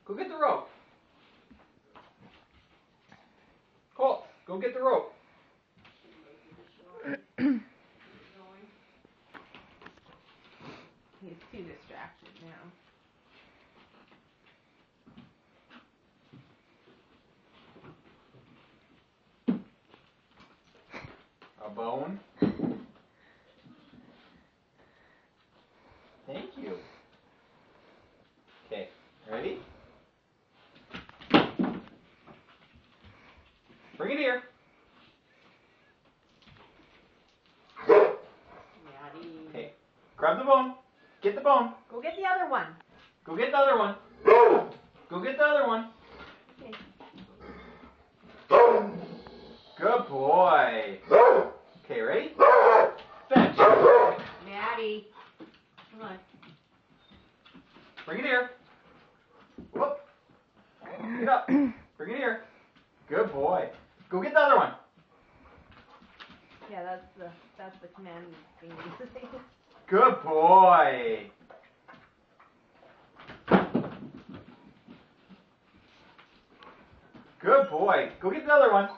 Go get the rope. Colt, go get the rope. He's too distracted now. A bone. Thank you. Okay, ready? Bring it here. Okay, grab the bone. Get the bone. Go get the other one. Go get the other one. Go get the other one. Okay. Good boy. Okay, ready? Fetch. Maddie. Come on. Bring it here. Whoop. Get up. Bring it here. Good boy. Go get the other one. Yeah, that's the command thing. Good boy. Good boy. Go get the other one.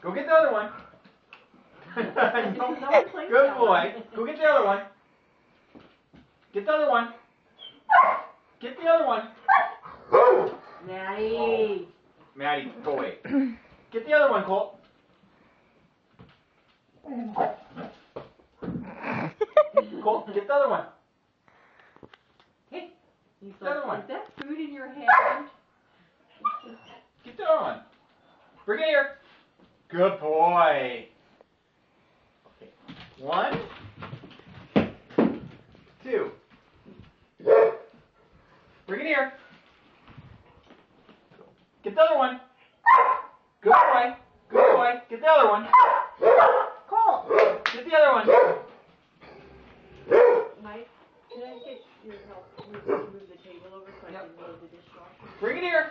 Go get the other one. Good boy. Go get the other one. Get the other one. Get the other one. Maddie. Oh. Maddie, go away. Get the other one, Colt. Colt, get the other one. Hey. He's The other one. Is that food in your hand? Get the other one. Bring it here. Good boy. Okay. 1, 2. Bring it here. Get the other one. Good boy. Good boy. Get the other one. Colt. Get the other one. Mike, can I get your help? Move the table over so I can load the dishwasher? Bring it here.